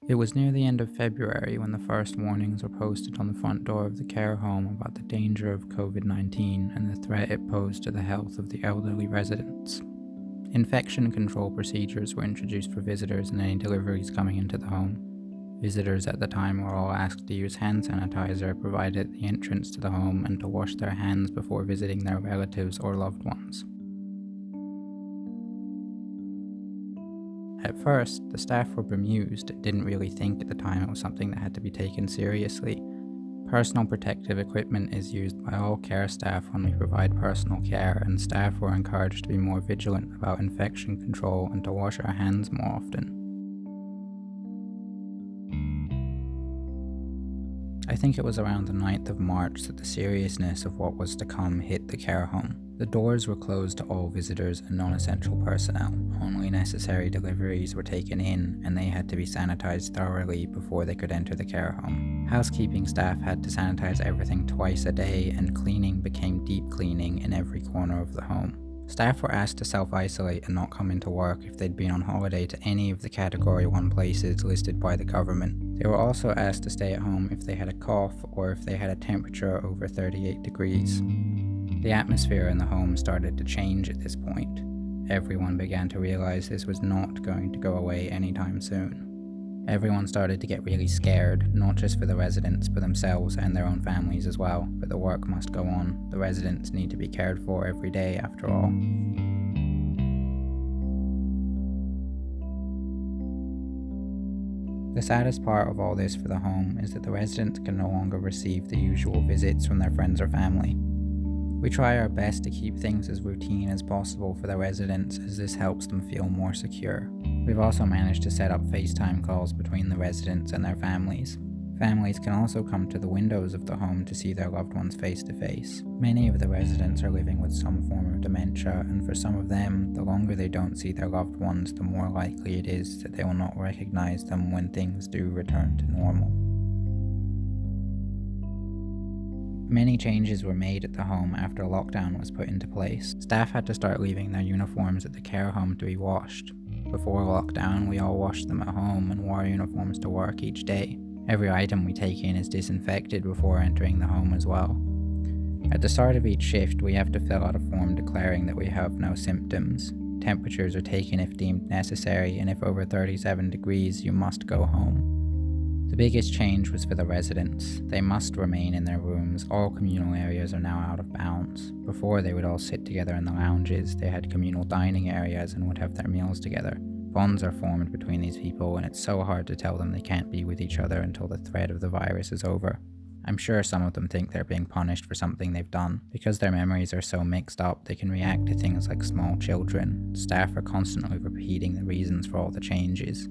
It was near the end of February when the first warnings were posted on the front door of the care home about the danger of COVID-19 and the threat it posed to the health of the elderly residents. Infection control procedures were introduced for visitors and any deliveries coming into the home. Visitors at the time were all asked to use hand sanitizer provided at the entrance to the home and to wash their hands before visiting their relatives or loved ones. At first, the staff were bemused and didn't really think at the time it was something that had to be taken seriously. Personal protective equipment is used by all care staff when we provide personal care, and staff were encouraged to be more vigilant about infection control and to wash our hands more often. I think it was around the 9th of March that the seriousness of what was to come hit the care home. The doors were closed to all visitors and non-essential personnel. Only necessary deliveries were taken in, and they had to be sanitized thoroughly before they could enter the care home. Housekeeping staff had to sanitize everything twice a day, and cleaning became deep cleaning in every corner of the home. Staff were asked to self-isolate and not come into work if they'd been on holiday to any of the Category 1 places listed by the government. They were also asked to stay at home if they had a cough or if they had a temperature over 38 degrees. The atmosphere in the home started to change at this point. Everyone began to realize this was not going to go away anytime soon. Everyone started to get really scared, not just for the residents, but themselves and their own families as well. But the work must go on. The residents need to be cared for every day after all. The saddest part of all this for the home is that the residents can no longer receive the usual visits from their friends or family. We try our best to keep things as routine as possible for the residents, as this helps them feel more secure. We've also managed to set up FaceTime calls between the residents and their families. Families can also come to the windows of the home to see their loved ones face to face. Many of the residents are living with some form of dementia, and for some of them, the longer they don't see their loved ones, the more likely it is that they will not recognize them when things do return to normal. Many changes were made at the home after lockdown was put into place. Staff had to start leaving their uniforms at the care home to be washed. Before lockdown, we all washed them at home and wore uniforms to work each day. Every item we take in is disinfected before entering the home as well. At the start of each shift, we have to fill out a form declaring that we have no symptoms. Temperatures are taken if deemed necessary, and if over 37 degrees, you must go home. The biggest change was for the residents. They must remain in their rooms. All communal areas are now out of bounds. Before, they would all sit together in the lounges. They had communal dining areas and would have their meals together. Bonds are formed between these people, and it's so hard to tell them they can't be with each other until the threat of the virus is over. I'm sure some of them think they're being punished for something they've done. Because their memories are so mixed up, they can react to things like small children. Staff are constantly repeating the reasons for all the changes.